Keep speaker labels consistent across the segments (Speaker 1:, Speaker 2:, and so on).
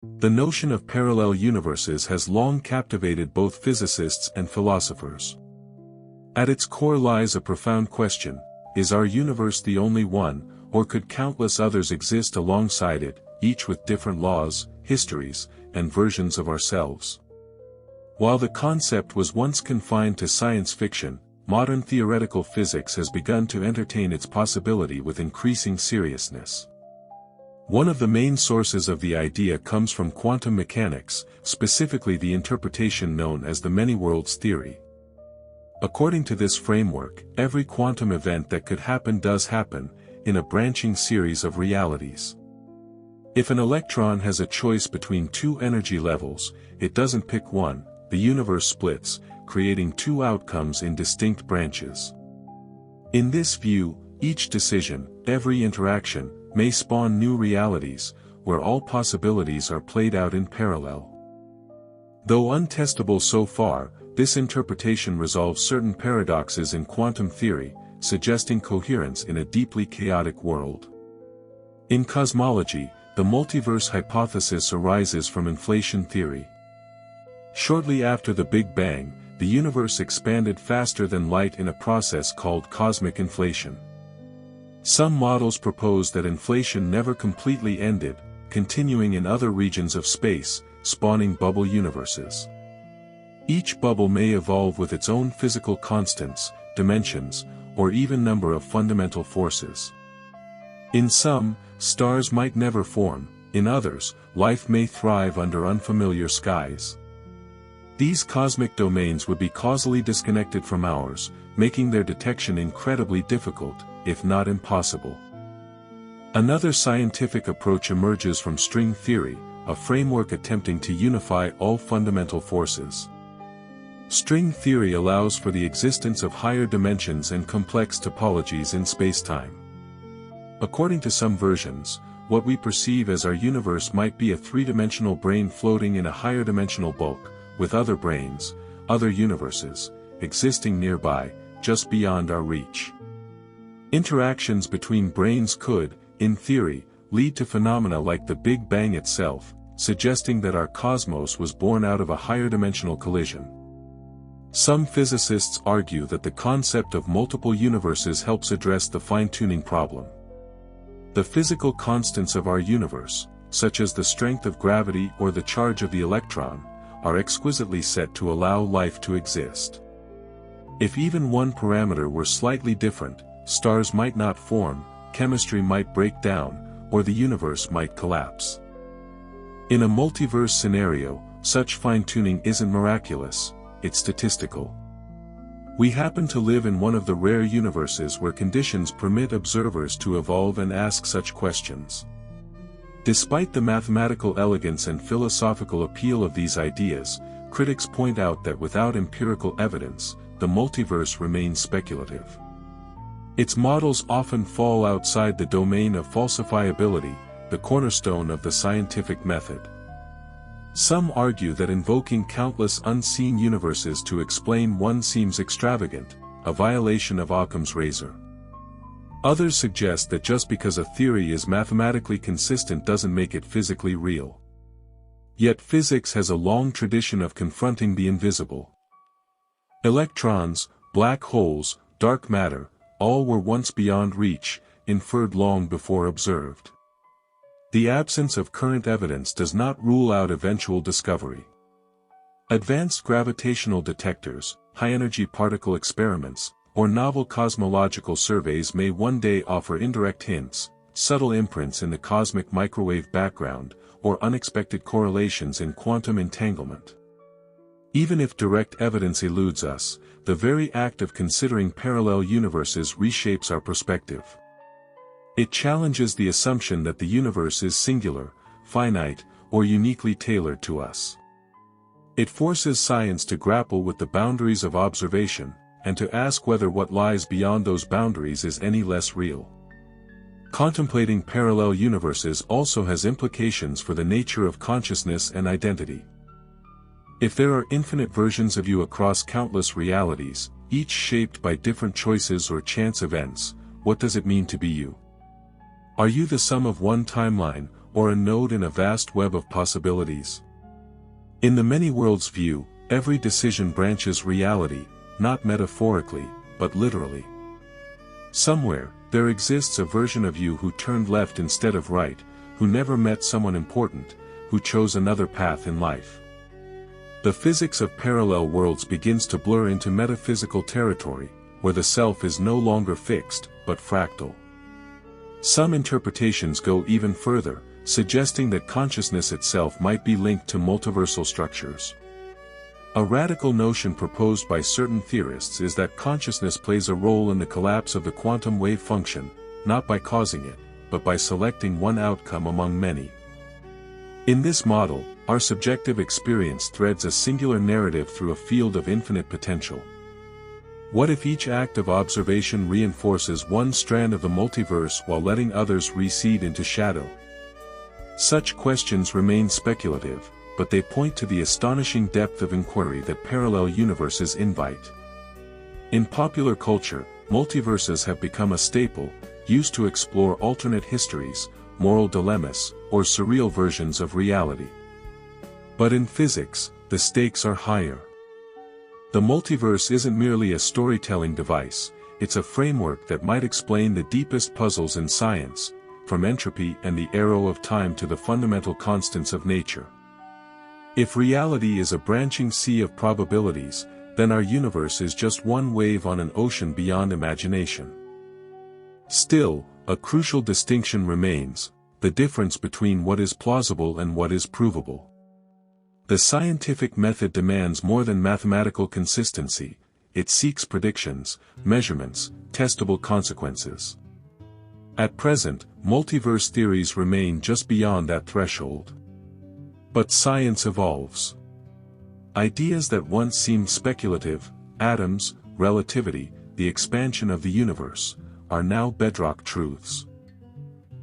Speaker 1: The notion of parallel universes has long captivated both physicists and philosophers. At its core lies a profound question: is our universe the only one, or could countless others exist alongside it, each with different laws, histories, and versions of ourselves? While the concept was once confined to science fiction, modern theoretical physics has begun to entertain its possibility with increasing seriousness. One of the main sources of the idea comes from quantum mechanics, specifically the interpretation known as the many-worlds theory. According to this framework, every quantum event that could happen does happen, in a branching series of realities. If an electron has a choice between two energy levels, it doesn't pick one, the universe splits, creating two outcomes in distinct branches. In this view, each decision, every interaction, may spawn new realities, where all possibilities are played out in parallel. Though untestable so far, this interpretation resolves certain paradoxes in quantum theory, suggesting coherence in a deeply chaotic world. In cosmology, the multiverse hypothesis arises from inflation theory. Shortly after the Big Bang, the universe expanded faster than light in a process called cosmic inflation. Some models propose that inflation never completely ended, continuing in other regions of space, spawning bubble universes. Each bubble may evolve with its own physical constants, dimensions, or even number of fundamental forces. In some, stars might never form; in others, life may thrive under unfamiliar skies. These cosmic domains would be causally disconnected from ours, making their detection incredibly difficult, if not impossible. Another scientific approach emerges from string theory, a framework attempting to unify all fundamental forces. String theory allows for the existence of higher dimensions and complex topologies in spacetime. According to some versions, what we perceive as our universe might be a three-dimensional brain floating in a higher dimensional bulk, with other brains, other universes, existing nearby, just beyond our reach. Interactions between brains could, in theory, lead to phenomena like the Big Bang itself, suggesting that our cosmos was born out of a higher dimensional collision. Some physicists argue that the concept of multiple universes helps address the fine-tuning problem. The physical constants of our universe, such as the strength of gravity or the charge of the electron, are exquisitely set to allow life to exist. If even one parameter were slightly different, stars might not form, chemistry might break down, or the universe might collapse. In a multiverse scenario, such fine-tuning isn't miraculous, it's statistical. We happen to live in one of the rare universes where conditions permit observers to evolve and ask such questions. Despite the mathematical elegance and philosophical appeal of these ideas, critics point out that without empirical evidence, the multiverse remains speculative. Its models often fall outside the domain of falsifiability, the cornerstone of the scientific method. Some argue that invoking countless unseen universes to explain one seems extravagant, a violation of Occam's razor. Others suggest that just because a theory is mathematically consistent doesn't make it physically real. Yet physics has a long tradition of confronting the invisible. Electrons, black holes, dark matter, all were once beyond reach, inferred long before observed. The absence of current evidence does not rule out eventual discovery. Advanced gravitational detectors, high-energy particle experiments, or novel cosmological surveys may one day offer indirect hints, subtle imprints in the cosmic microwave background, or unexpected correlations in quantum entanglement. Even if direct evidence eludes us, the very act of considering parallel universes reshapes our perspective. It challenges the assumption that the universe is singular, finite, or uniquely tailored to us. It forces science to grapple with the boundaries of observation, and to ask whether what lies beyond those boundaries is any less real. Contemplating parallel universes also has implications for the nature of consciousness and identity. If there are infinite versions of you across countless realities, each shaped by different choices or chance events, what does it mean to be you? Are you the sum of one timeline, or a node in a vast web of possibilities. In the many worlds view, every decision branches reality, not metaphorically, but literally. Somewhere, there exists a version of you who turned left instead of right, who never met someone important, who chose another path in life. The physics of parallel worlds begins to blur into metaphysical territory, where the self is no longer fixed, but fractal. Some interpretations go even further, suggesting that consciousness itself might be linked to multiversal structures. A radical notion proposed by certain theorists is that consciousness plays a role in the collapse of the quantum wave function, not by causing it, but by selecting one outcome among many. In this model, our subjective experience threads a singular narrative through a field of infinite potential. What if each act of observation reinforces one strand of the multiverse while letting others recede into shadow? Such questions remain speculative, but they point to the astonishing depth of inquiry that parallel universes invite. In popular culture, multiverses have become a staple, used to explore alternate histories, moral dilemmas, or surreal versions of reality. But in physics, the stakes are higher. The multiverse isn't merely a storytelling device, it's a framework that might explain the deepest puzzles in science, from entropy and the arrow of time to the fundamental constants of nature. If reality is a branching sea of probabilities, then our universe is just one wave on an ocean beyond imagination. Still, a crucial distinction remains: the difference between what is plausible and what is provable. The scientific method demands more than mathematical consistency, it seeks predictions, measurements, testable consequences. At present, multiverse theories remain just beyond that threshold. But science evolves. Ideas that once seemed speculative, atoms, relativity, the expansion of the universe, are now bedrock truths.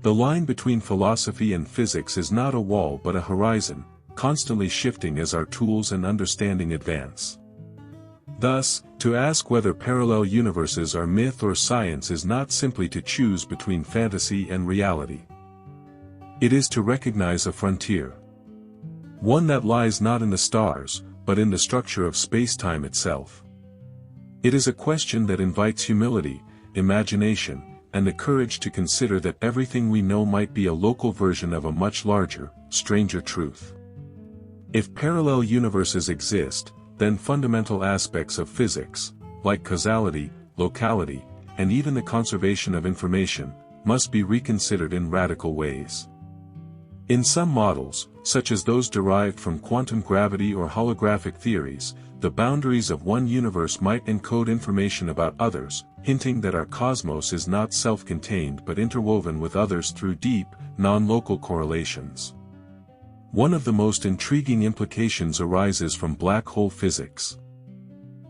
Speaker 1: The line between philosophy and physics is not a wall but a horizon, constantly shifting as our tools and understanding advance. Thus, to ask whether parallel universes are myth or science is not simply to choose between fantasy and reality. It is to recognize a frontier. One that lies not in the stars, but in the structure of space-time itself. It is a question that invites humility, imagination, and the courage to consider that everything we know might be a local version of a much larger, stranger truth. If parallel universes exist, then fundamental aspects of physics, like causality, locality, and even the conservation of information, must be reconsidered in radical ways. In some models, such as those derived from quantum gravity or holographic theories, the boundaries of one universe might encode information about others, hinting that our cosmos is not self-contained but interwoven with others through deep, non-local correlations. One of the most intriguing implications arises from black hole physics.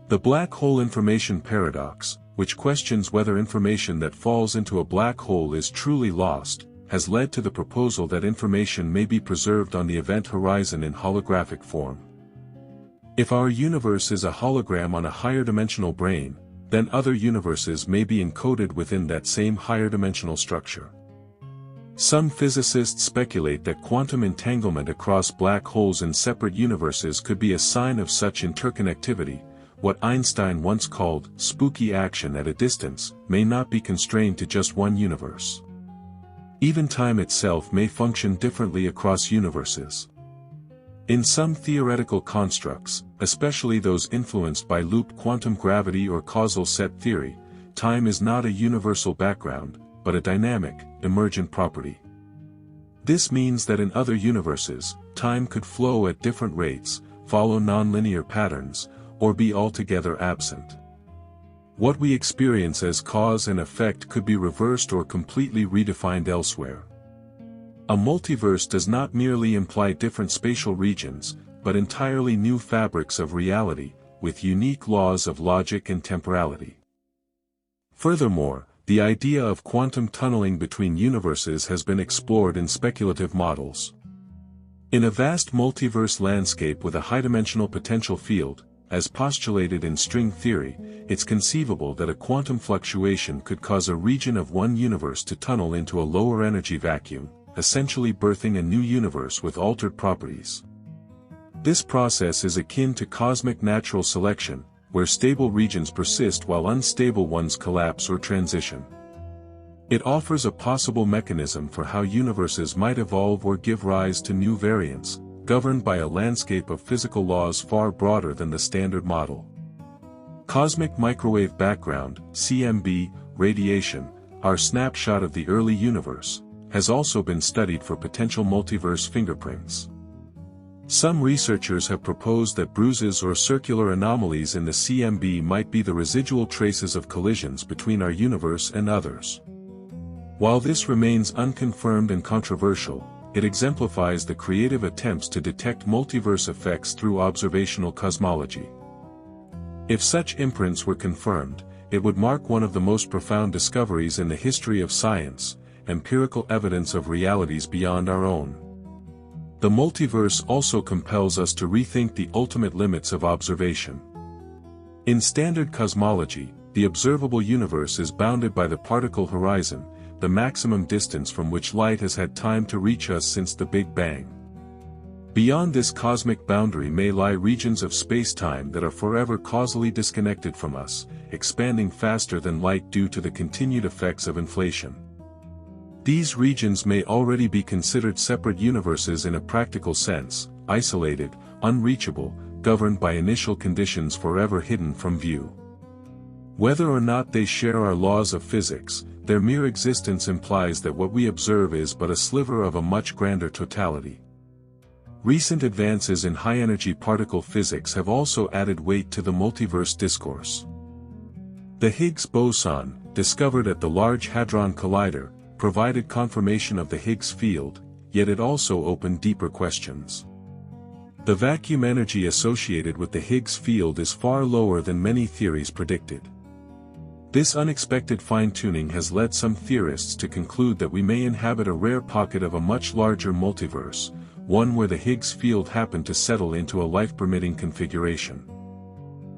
Speaker 1: The black hole information paradox, which questions whether information that falls into a black hole is truly lost, has led to the proposal that information may be preserved on the event horizon in holographic form. If our universe is a hologram on a higher dimensional brain, then other universes may be encoded within that same higher dimensional structure. Some physicists speculate that quantum entanglement across black holes in separate universes could be a sign of such interconnectivity. What Einstein once called spooky action at a distance may not be constrained to just one universe. Even time itself may function differently across universes. In some theoretical constructs, especially those influenced by loop quantum gravity or causal set theory, time is not a universal background, but a dynamic, emergent property. This means that in other universes, time could flow at different rates, follow nonlinear patterns, or be altogether absent. What we experience as cause and effect could be reversed or completely redefined elsewhere. A multiverse does not merely imply different spatial regions, but entirely new fabrics of reality, with unique laws of logic and temporality. Furthermore, the idea of quantum tunneling between universes has been explored in speculative models. In a vast multiverse landscape with a high-dimensional potential field, as postulated in string theory, it's conceivable that a quantum fluctuation could cause a region of one universe to tunnel into a lower energy vacuum, essentially birthing a new universe with altered properties. This process is akin to cosmic natural selection, where stable regions persist while unstable ones collapse or transition. It offers a possible mechanism for how universes might evolve or give rise to new variants, governed by a landscape of physical laws far broader than the standard model. Cosmic microwave background, CMB, radiation, our snapshot of the early universe, has also been studied for potential multiverse fingerprints. Some researchers have proposed that bruises or circular anomalies in the CMB might be the residual traces of collisions between our universe and others. While this remains unconfirmed and controversial, it exemplifies the creative attempts to detect multiverse effects through observational cosmology. If such imprints were confirmed, it would mark one of the most profound discoveries in the history of science, empirical evidence of realities beyond our own. The multiverse also compels us to rethink the ultimate limits of observation. In standard cosmology, the observable universe is bounded by the particle horizon, the maximum distance from which light has had time to reach us since the Big Bang. Beyond this cosmic boundary may lie regions of space-time that are forever causally disconnected from us, expanding faster than light due to the continued effects of inflation. These regions may already be considered separate universes in a practical sense, isolated, unreachable, governed by initial conditions forever hidden from view. Whether or not they share our laws of physics, their mere existence implies that what we observe is but a sliver of a much grander totality. Recent advances in high-energy particle physics have also added weight to the multiverse discourse. The Higgs boson, discovered at the Large Hadron Collider, provided confirmation of the Higgs field, yet it also opened deeper questions. The vacuum energy associated with the Higgs field is far lower than many theories predicted. This unexpected fine-tuning has led some theorists to conclude that we may inhabit a rare pocket of a much larger multiverse, one where the Higgs field happened to settle into a life-permitting configuration.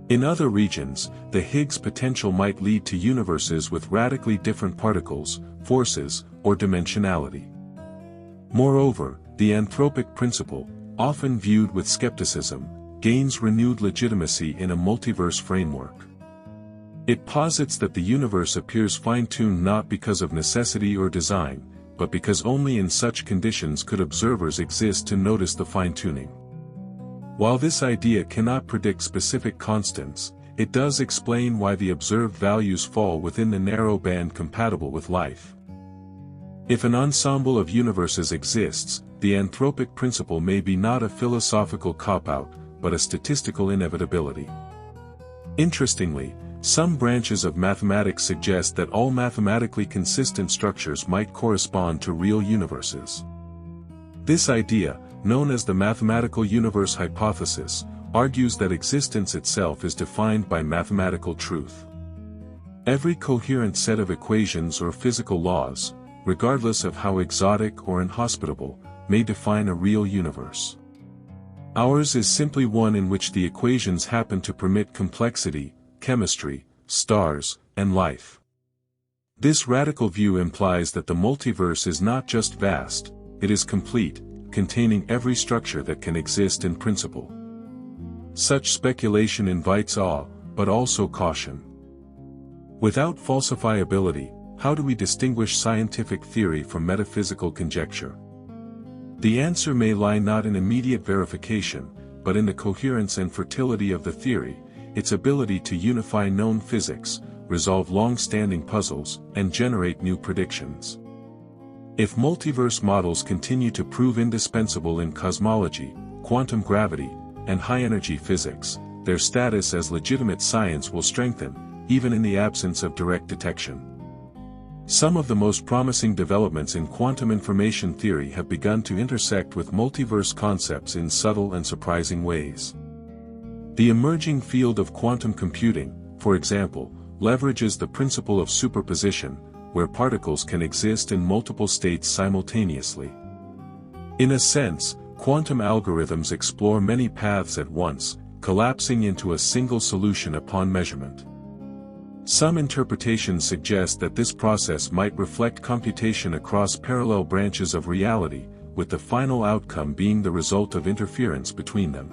Speaker 1: In other regions, the Higgs potential might lead to universes with radically different particles, forces, or dimensionality. Moreover, the anthropic principle, often viewed with skepticism, gains renewed legitimacy in a multiverse framework. It posits that the universe appears fine-tuned not because of necessity or design, but because only in such conditions could observers exist to notice the fine-tuning. While this idea cannot predict specific constants, it does explain why the observed values fall within the narrow band compatible with life. If an ensemble of universes exists, the anthropic principle may be not a philosophical cop-out, but a statistical inevitability. Interestingly, some branches of mathematics suggest that all mathematically consistent structures might correspond to real universes. This idea, known as the mathematical universe hypothesis, argues that existence itself is defined by mathematical truth. Every coherent set of equations or physical laws, regardless of how exotic or inhospitable, may define a real universe. Ours is simply one in which the equations happen to permit complexity, chemistry, stars, and life. This radical view implies that the multiverse is not just vast, it is complete, containing every structure that can exist in principle. Such speculation invites awe, but also caution. Without falsifiability, how do we distinguish scientific theory from metaphysical conjecture? The answer may lie not in immediate verification, but in the coherence and fertility of the theory, its ability to unify known physics, resolve long-standing puzzles, and generate new predictions. If multiverse models continue to prove indispensable in cosmology, quantum gravity, and high-energy physics, their status as legitimate science will strengthen, even in the absence of direct detection. Some of the most promising developments in quantum information theory have begun to intersect with multiverse concepts in subtle and surprising ways. The emerging field of quantum computing, for example, leverages the principle of superposition, where particles can exist in multiple states simultaneously. In a sense, quantum algorithms explore many paths at once, collapsing into a single solution upon measurement. Some interpretations suggest that this process might reflect computation across parallel branches of reality, with the final outcome being the result of interference between them.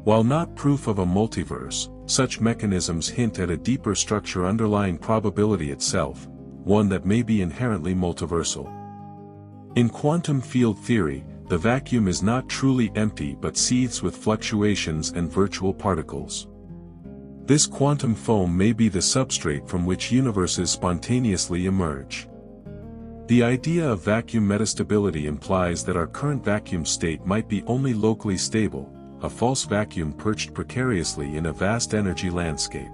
Speaker 1: While not proof of a multiverse, such mechanisms hint at a deeper structure underlying probability itself, one that may be inherently multiversal. In quantum field theory, the vacuum is not truly empty but seethes with fluctuations and virtual particles. This quantum foam may be the substrate from which universes spontaneously emerge. The idea of vacuum metastability implies that our current vacuum state might be only locally stable, a false vacuum perched precariously in a vast energy landscape.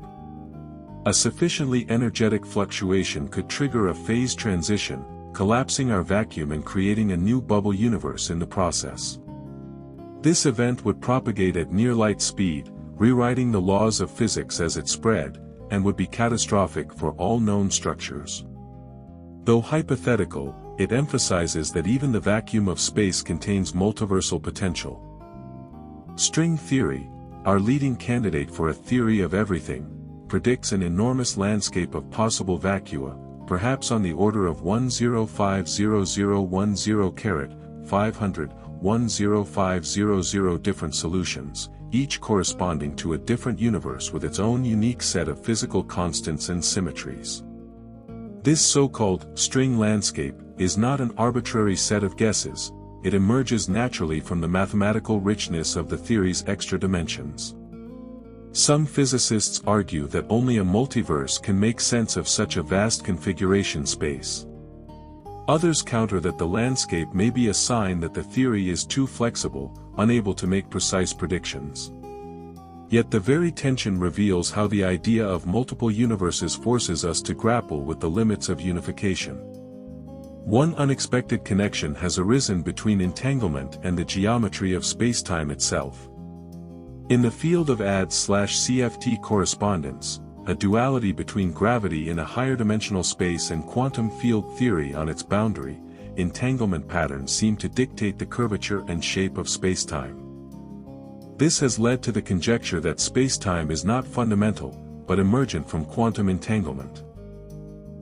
Speaker 1: A sufficiently energetic fluctuation could trigger a phase transition, collapsing our vacuum and creating a new bubble universe in the process. This event would propagate at near-light speed, rewriting the laws of physics as it spread, and would be catastrophic for all known structures. Though hypothetical, it emphasizes that even the vacuum of space contains multiversal potential. String theory, our leading candidate for a theory of everything, predicts an enormous landscape of possible vacua, perhaps on the order of 1050010,500,10500 different solutions, each corresponding to a different universe with its own unique set of physical constants and symmetries. This so-called string landscape is not an arbitrary set of guesses, it emerges naturally from the mathematical richness of the theory's extra dimensions. Some physicists argue that only a multiverse can make sense of such a vast configuration space. Others counter that the landscape may be a sign that the theory is too flexible, unable to make precise predictions. Yet the very tension reveals how the idea of multiple universes forces us to grapple with the limits of unification. One unexpected connection has arisen between entanglement and the geometry of spacetime itself. In the field of AD/CFT correspondence, a duality between gravity in a higher dimensional space and quantum field theory on its boundary, entanglement patterns seem to dictate the curvature and shape of spacetime. This has led to the conjecture that spacetime is not fundamental, but emergent from quantum entanglement.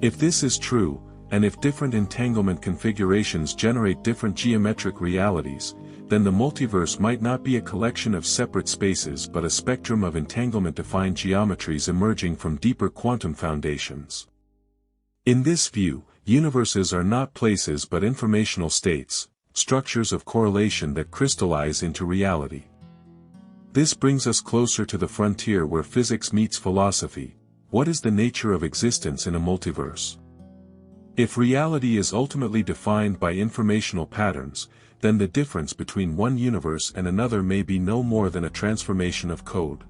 Speaker 1: If this is true, and if different entanglement configurations generate different geometric realities, then the multiverse might not be a collection of separate spaces but a spectrum of entanglement-defined geometries emerging from deeper quantum foundations. In this view, universes are not places but informational states, structures of correlation that crystallize into reality. This brings us closer to the frontier where physics meets philosophy. What is the nature of existence in a multiverse? If reality is ultimately defined by informational patterns, then the difference between one universe and another may be no more than a transformation of code.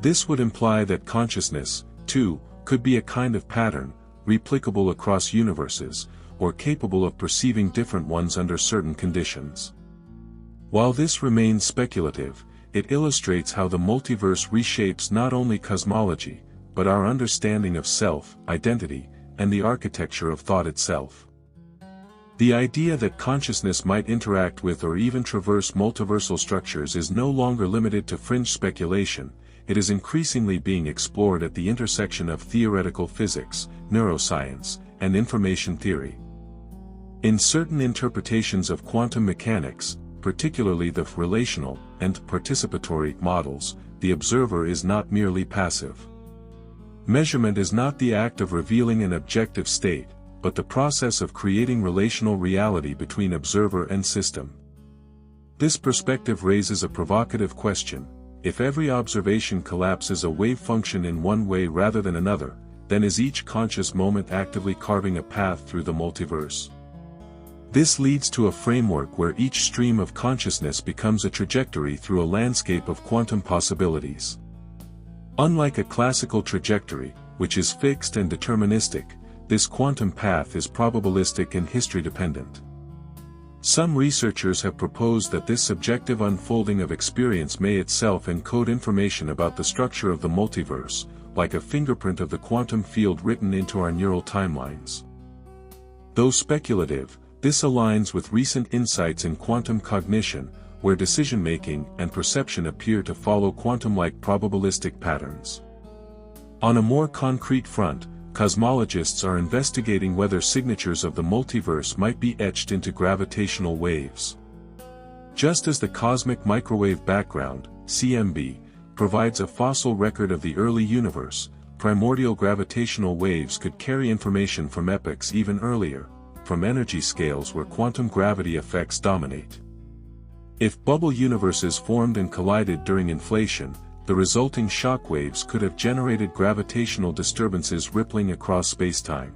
Speaker 1: This would imply that consciousness, too, could be a kind of pattern, replicable across universes, or capable of perceiving different ones under certain conditions. While this remains speculative, it illustrates how the multiverse reshapes not only cosmology, but our understanding of self, identity, and the architecture of thought itself. The idea that consciousness might interact with or even traverse multiversal structures is no longer limited to fringe speculation, it is increasingly being explored at the intersection of theoretical physics, neuroscience, and information theory. In certain interpretations of quantum mechanics, particularly the relational and participatory models, the observer is not merely passive. Measurement is not the act of revealing an objective state, but the process of creating relational reality between observer and system. This perspective raises a provocative question: if every observation collapses a wave function in one way rather than another, then is each conscious moment actively carving a path through the multiverse? This leads to a framework where each stream of consciousness becomes a trajectory through a landscape of quantum possibilities. Unlike a classical trajectory, which is fixed and deterministic, this quantum path is probabilistic and history-dependent. Some researchers have proposed that this subjective unfolding of experience may itself encode information about the structure of the multiverse, like a fingerprint of the quantum field written into our neural timelines. Though speculative, this aligns with recent insights in quantum cognition, where decision-making and perception appear to follow quantum-like probabilistic patterns. On a more concrete front, cosmologists are investigating whether signatures of the multiverse might be etched into gravitational waves. Just as the cosmic microwave background, CMB, provides a fossil record of the early universe, primordial gravitational waves could carry information from epochs even earlier, from energy scales where quantum gravity effects dominate. If bubble universes formed and collided during inflation, the resulting shock waves could have generated gravitational disturbances rippling across spacetime.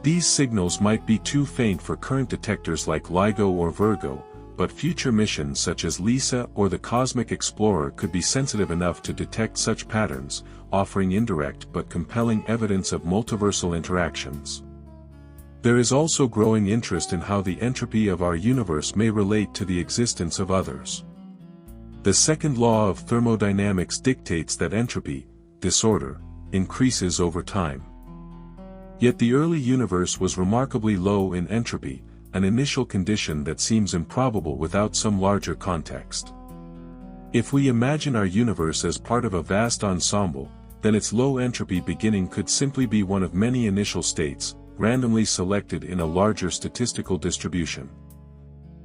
Speaker 1: These signals might be too faint for current detectors like LIGO or Virgo, but future missions such as LISA or the Cosmic Explorer could be sensitive enough to detect such patterns, offering indirect but compelling evidence of multiversal interactions. There is also growing interest in how the entropy of our universe may relate to the existence of others. The second law of thermodynamics dictates that entropy, disorder, increases over time. Yet the early universe was remarkably low in entropy, an initial condition that seems improbable without some larger context. If we imagine our universe as part of a vast ensemble, then its low entropy beginning could simply be one of many initial states, randomly selected in a larger statistical distribution.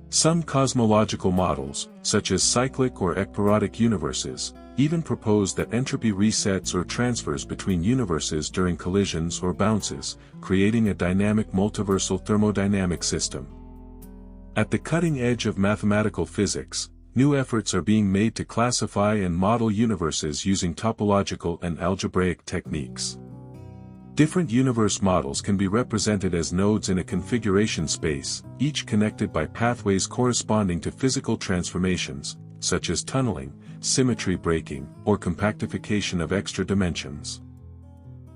Speaker 1: Some cosmological models, such as cyclic or ekpyrotic universes, even propose that entropy resets or transfers between universes during collisions or bounces, creating a dynamic multiversal thermodynamic system. At the cutting edge of mathematical physics, new efforts are being made to classify and model universes using topological and algebraic techniques. Different universe models can be represented as nodes in a configuration space, each connected by pathways corresponding to physical transformations, such as tunneling, symmetry breaking, or compactification of extra dimensions.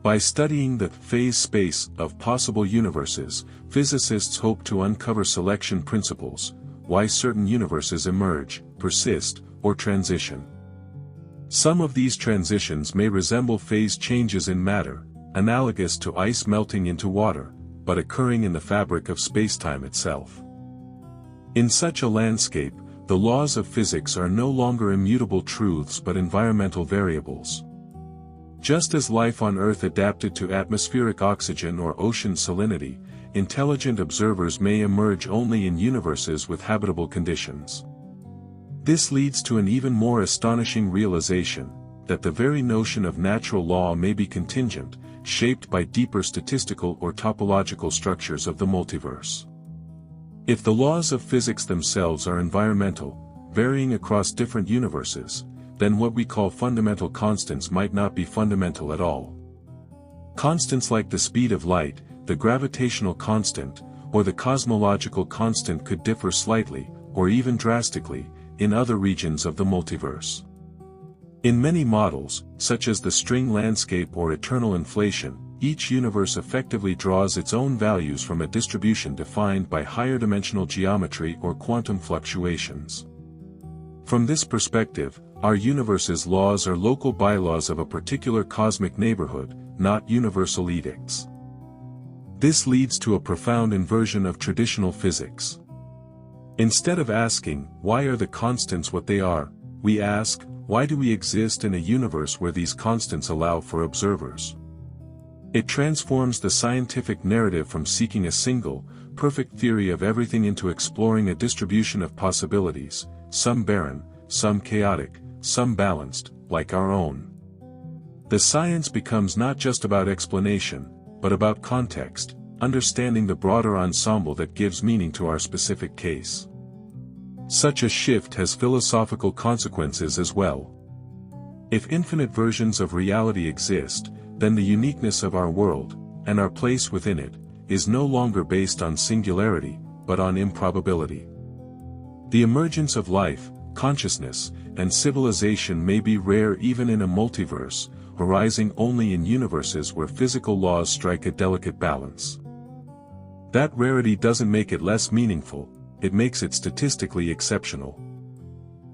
Speaker 1: By studying the phase space of possible universes, physicists hope to uncover selection principles, why certain universes emerge, persist, or transition. Some of these transitions may resemble phase changes in matter, analogous to ice melting into water, but occurring in the fabric of spacetime itself. In such a landscape, the laws of physics are no longer immutable truths but environmental variables. Just as life on Earth adapted to atmospheric oxygen or ocean salinity, intelligent observers may emerge only in universes with habitable conditions. This leads to an even more astonishing realization, that the very notion of natural law may be contingent, shaped by deeper statistical or topological structures of the multiverse. If the laws of physics themselves are environmental, varying across different universes, then what we call fundamental constants might not be fundamental at all. Constants like the speed of light, the gravitational constant, or the cosmological constant could differ slightly, or even drastically, in other regions of the multiverse. In many models, such as the string landscape or eternal inflation, each universe effectively draws its own values from a distribution defined by higher dimensional geometry or quantum fluctuations. From this perspective, our universe's laws are local bylaws of a particular cosmic neighborhood, not universal edicts. This leads to a profound inversion of traditional physics. Instead of asking, why are the constants what they are, we ask, why do we exist in a universe where these constants allow for observers? It transforms the scientific narrative from seeking a single, perfect theory of everything into exploring a distribution of possibilities, some barren, some chaotic, some balanced, like our own. The science becomes not just about explanation, but about context, understanding the broader ensemble that gives meaning to our specific case. Such a shift has philosophical consequences as well. If infinite versions of reality exist, then the uniqueness of our world, and our place within it, is no longer based on singularity, but on improbability. The emergence of life, consciousness, and civilization may be rare even in a multiverse, arising only in universes where physical laws strike a delicate balance. That rarity doesn't make it less meaningful, it makes it statistically exceptional.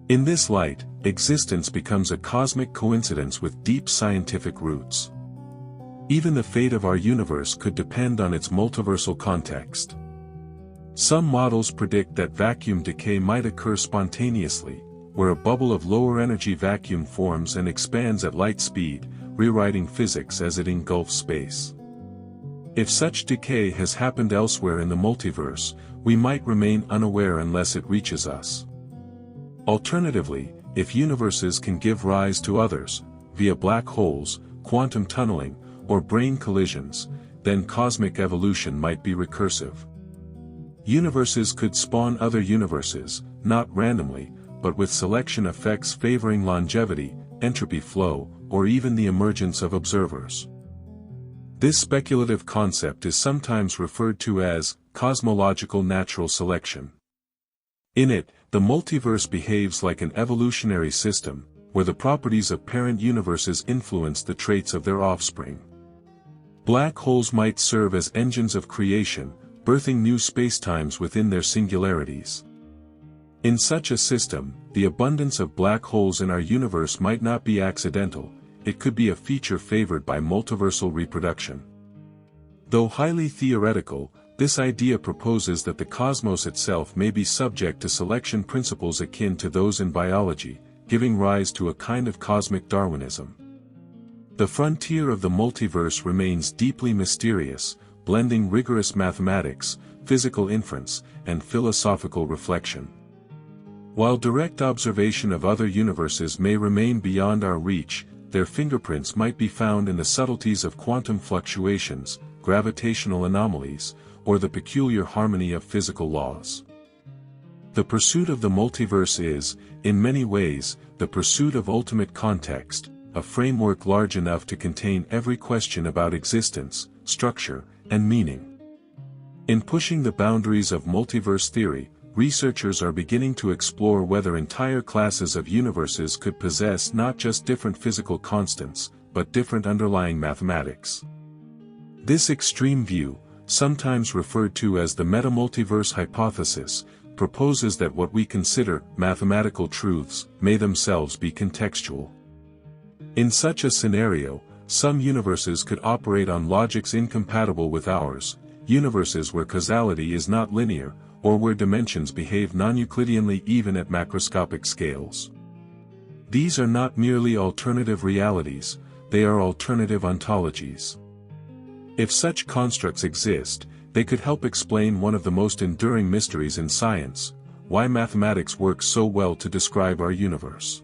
Speaker 1: In this light, existence becomes a cosmic coincidence with deep scientific roots. Even the fate of our universe could depend on its multiversal context. Some models predict that vacuum decay might occur spontaneously, where a bubble of lower energy vacuum forms and expands at light speed, rewriting physics as it engulfs space. If such decay has happened elsewhere in the multiverse, we might remain unaware unless it reaches us. Alternatively, if universes can give rise to others, via black holes, quantum tunneling, or brane collisions, then cosmic evolution might be recursive. Universes could spawn other universes, not randomly, but with selection effects favoring longevity, entropy flow, or even the emergence of observers. This speculative concept is sometimes referred to as cosmological natural selection. In it, the multiverse behaves like an evolutionary system, where the properties of parent universes influence the traits of their offspring. Black holes might serve as engines of creation, birthing new spacetimes within their singularities. In such a system, the abundance of black holes in our universe might not be accidental, it could be a feature favored by multiversal reproduction. Though highly theoretical, this idea proposes that the cosmos itself may be subject to selection principles akin to those in biology, giving rise to a kind of cosmic Darwinism. The frontier of the multiverse remains deeply mysterious, blending rigorous mathematics, physical inference, and philosophical reflection. While direct observation of other universes may remain beyond our reach, their fingerprints might be found in the subtleties of quantum fluctuations, gravitational anomalies, or the peculiar harmony of physical laws. The pursuit of the multiverse is, in many ways, the pursuit of ultimate context, a framework large enough to contain every question about existence, structure, and meaning. In pushing the boundaries of multiverse theory, researchers are beginning to explore whether entire classes of universes could possess not just different physical constants, but different underlying mathematics. This extreme view, sometimes referred to as the metamultiverse hypothesis, proposes that what we consider mathematical truths may themselves be contextual. In such a scenario, some universes could operate on logics incompatible with ours, universes where causality is not linear, or where dimensions behave non-Euclideanly even at macroscopic scales. These are not merely alternative realities, they are alternative ontologies. If such constructs exist, they could help explain one of the most enduring mysteries in science, why mathematics works so well to describe our universe.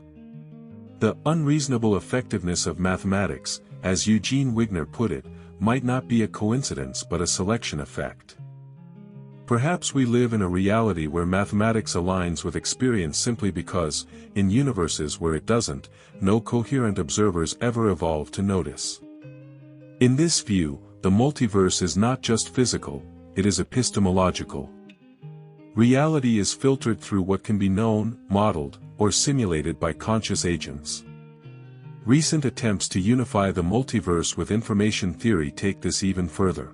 Speaker 1: The unreasonable effectiveness of mathematics, as Eugene Wigner put it, might not be a coincidence but a selection effect. Perhaps we live in a reality where mathematics aligns with experience simply because, in universes where it doesn't, no coherent observers ever evolve to notice. In this view, the multiverse is not just physical, it is epistemological. Reality is filtered through what can be known, modeled, or simulated by conscious agents. Recent attempts to unify the multiverse with information theory take this even further.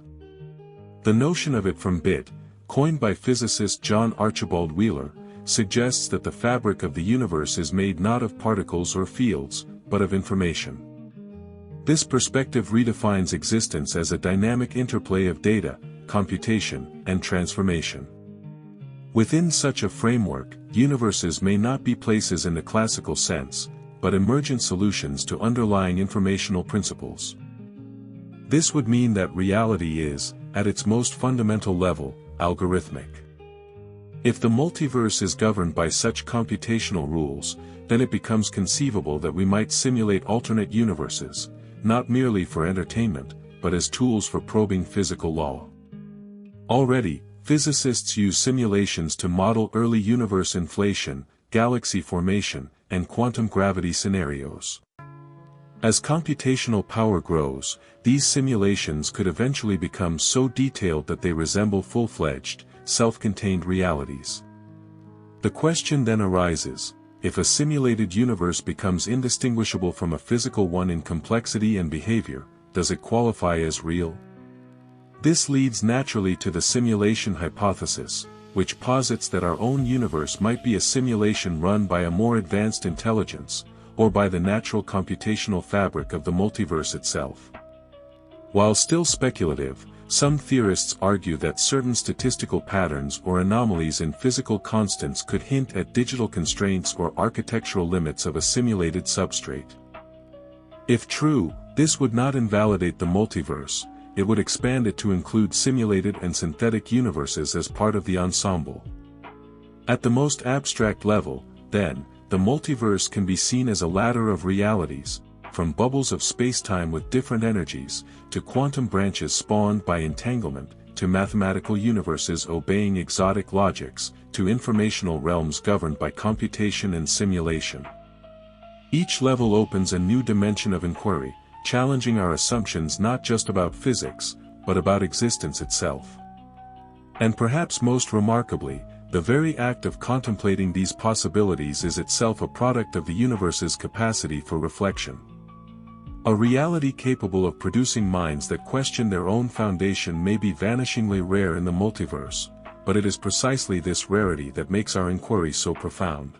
Speaker 1: The notion of it from bit, coined by physicist John Archibald Wheeler, suggests that the fabric of the universe is made not of particles or fields, but of information. This perspective redefines existence as a dynamic interplay of data, computation, and transformation. Within such a framework, universes may not be places in the classical sense, but emergent solutions to underlying informational principles. This would mean that reality is, at its most fundamental level, algorithmic. If the multiverse is governed by such computational rules, then it becomes conceivable that we might simulate alternate universes, not merely for entertainment, but as tools for probing physical law. Already, physicists use simulations to model early universe inflation, galaxy formation, and quantum gravity scenarios. As computational power grows, these simulations could eventually become so detailed that they resemble full-fledged, self-contained realities. The question then arises, if a simulated universe becomes indistinguishable from a physical one in complexity and behavior, does it qualify as real? This leads naturally to the simulation hypothesis, which posits that our own universe might be a simulation run by a more advanced intelligence, or by the natural computational fabric of the multiverse itself. While still speculative, some theorists argue that certain statistical patterns or anomalies in physical constants could hint at digital constraints or architectural limits of a simulated substrate. If true, This would not invalidate the multiverse, it would expand it to include simulated and synthetic universes as part of the ensemble. At the most abstract level, then, the multiverse can be seen as a ladder of realities, from bubbles of spacetime with different energies, to quantum branches spawned by entanglement, to mathematical universes obeying exotic logics, to informational realms governed by computation and simulation. Each level opens a new dimension of inquiry, challenging our assumptions not just about physics, but about existence itself. And perhaps most remarkably, the very act of contemplating these possibilities is itself a product of the universe's capacity for reflection. A reality capable of producing minds that question their own foundation may be vanishingly rare in the multiverse, but it is precisely this rarity that makes our inquiry so profound.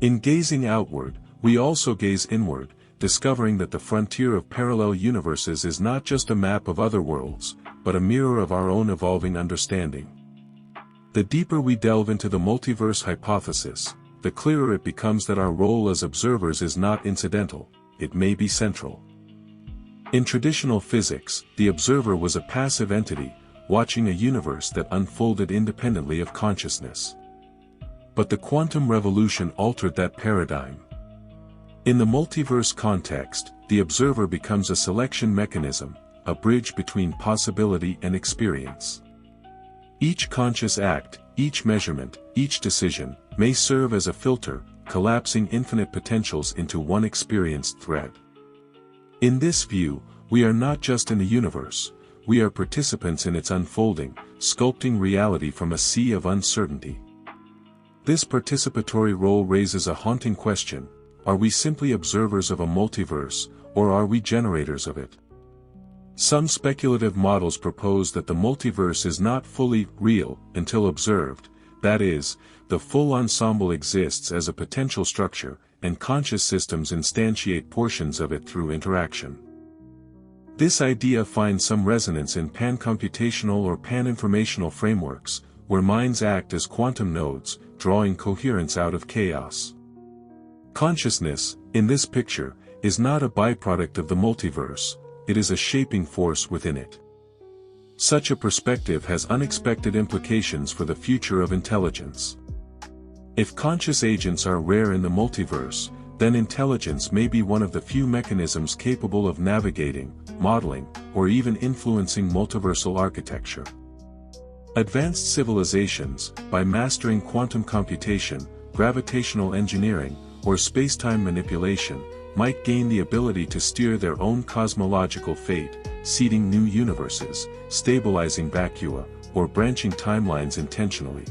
Speaker 1: In gazing outward, we also gaze inward, discovering that the frontier of parallel universes is not just a map of other worlds, but a mirror of our own evolving understanding. The deeper we delve into the multiverse hypothesis, the clearer it becomes that our role as observers is not incidental, it may be central. In traditional physics, the observer was a passive entity, watching a universe that unfolded independently of consciousness. But the quantum revolution altered that paradigm. In the multiverse context, the observer becomes a selection mechanism, a bridge between possibility and experience. Each conscious act, each measurement, each decision, may serve as a filter, collapsing infinite potentials into one experienced thread. In this view, we are not just in the universe, we are participants in its unfolding, sculpting reality from a sea of uncertainty. This participatory role raises a haunting question: are we simply observers of a multiverse, or are we generators of it? Some speculative models propose that the multiverse is not fully real until observed, that is, the full ensemble exists as a potential structure, and conscious systems instantiate portions of it through interaction. This idea finds some resonance in pan-computational or pan-informational frameworks, where minds act as quantum nodes, drawing coherence out of chaos. Consciousness, in this picture, is not a byproduct of the multiverse, it is a shaping force within it. Such a perspective has unexpected implications for the future of intelligence. If conscious agents are rare in the multiverse, then intelligence may be one of the few mechanisms capable of navigating, modeling, or even influencing multiversal architecture. Advanced civilizations, by mastering quantum computation, gravitational engineering, or spacetime manipulation, might gain the ability to steer their own cosmological fate, seeding new universes, stabilizing vacua, or branching timelines intentionally.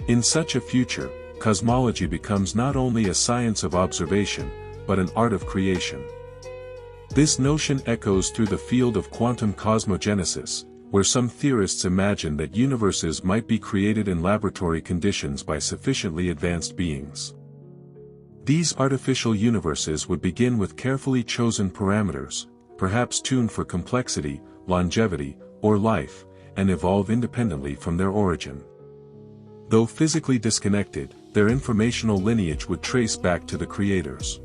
Speaker 1: In such a future, cosmology becomes not only a science of observation, but an art of creation. This notion echoes through the field of quantum cosmogenesis, where some theorists imagine that universes might be created in laboratory conditions by sufficiently advanced beings. These artificial universes would begin with carefully chosen parameters, perhaps tuned for complexity, longevity, or life, and evolve independently from their origin. Though physically disconnected, their informational lineage would trace back to the creators.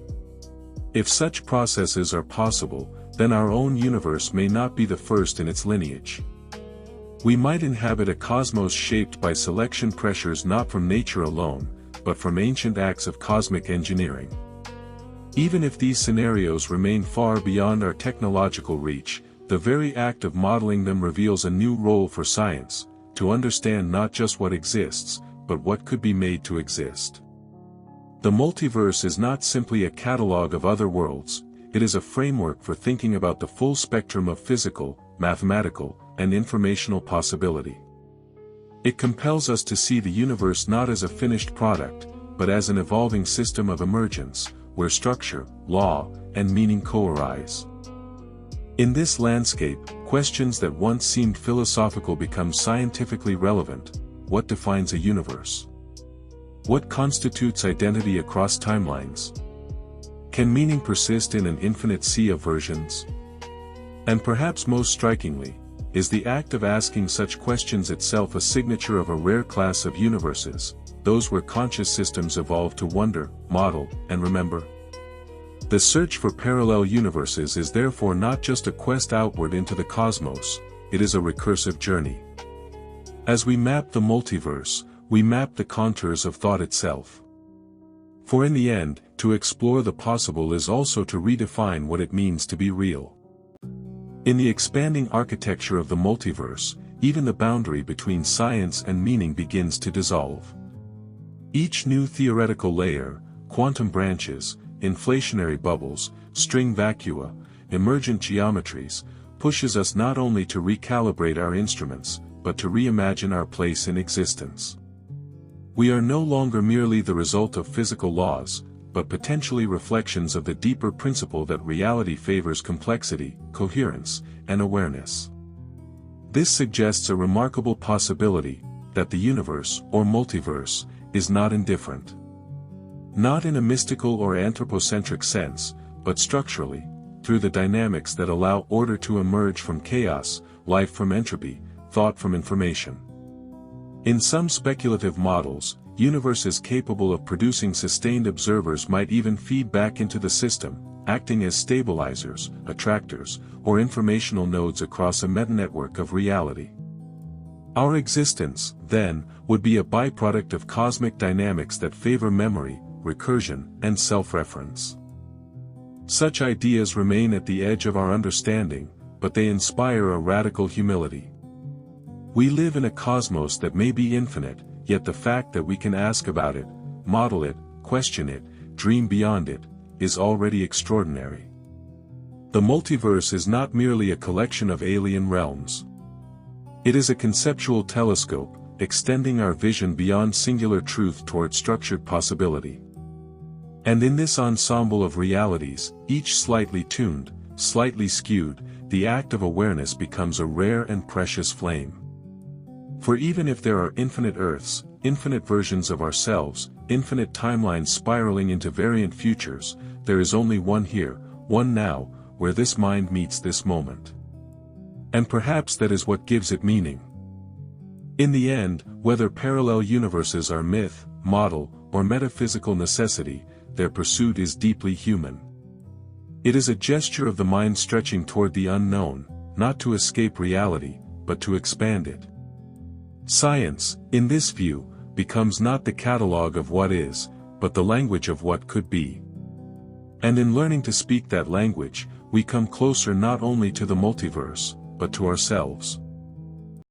Speaker 1: If such processes are possible, then our own universe may not be the first in its lineage. We might inhabit a cosmos shaped by selection pressures not from nature alone, but from ancient acts of cosmic engineering. Even if these scenarios remain far beyond our technological reach, the very act of modeling them reveals a new role for science, to understand not just what exists, but what could be made to exist. The multiverse is not simply a catalog of other worlds, it is a framework for thinking about the full spectrum of physical, mathematical, and informational possibility. It compels us to see the universe not as a finished product, but as an evolving system of emergence, where structure, law, and meaning co-arise. In this landscape, questions that once seemed philosophical become scientifically relevant. What defines a universe? What constitutes identity across timelines? Can meaning persist in an infinite sea of versions? And perhaps most strikingly, is the act of asking such questions itself a signature of a rare class of universes, those where conscious systems evolve to wonder, model, and remember? The search for parallel universes is therefore not just a quest outward into the cosmos, it is a recursive journey. As we map the multiverse, we map the contours of thought itself. For in the end, to explore the possible is also to redefine what it means to be real. In the expanding architecture of the multiverse, even the boundary between science and meaning begins to dissolve. Each new theoretical layer, quantum branches, inflationary bubbles, string vacua, emergent geometries, pushes us not only to recalibrate our instruments, but to reimagine our place in existence. We are no longer merely the result of physical laws, but potentially reflections of the deeper principle that reality favors complexity, coherence, and awareness. This suggests a remarkable possibility, that the universe, or multiverse, is not indifferent. Not in a mystical or anthropocentric sense, but structurally, through the dynamics that allow order to emerge from chaos, life from entropy, thought from information. In some speculative models, universes capable of producing sustained observers might even feed back into the system, acting as stabilizers, attractors, or informational nodes across a metanetwork of reality. Our existence, then, would be a byproduct of cosmic dynamics that favor memory, recursion, and self-reference. Such ideas remain at the edge of our understanding, but they inspire a radical humility. We live in a cosmos that may be infinite, yet the fact that we can ask about it, model it, question it, dream beyond it, is already extraordinary. The multiverse is not merely a collection of alien realms. It is a conceptual telescope, extending our vision beyond singular truth toward structured possibility. And in this ensemble of realities, each slightly tuned, slightly skewed, the act of awareness becomes a rare and precious flame. For even if there are infinite Earths, infinite versions of ourselves, infinite timelines spiraling into variant futures, there is only one here, one now, where this mind meets this moment. And perhaps that is what gives it meaning. In the end, whether parallel universes are myth, model, or metaphysical necessity, their pursuit is deeply human. It is a gesture of the mind stretching toward the unknown, not to escape reality, but to expand it. Science, in this view, becomes not the catalogue of what is, but the language of what could be. And in learning to speak that language, we come closer not only to the multiverse, but to ourselves.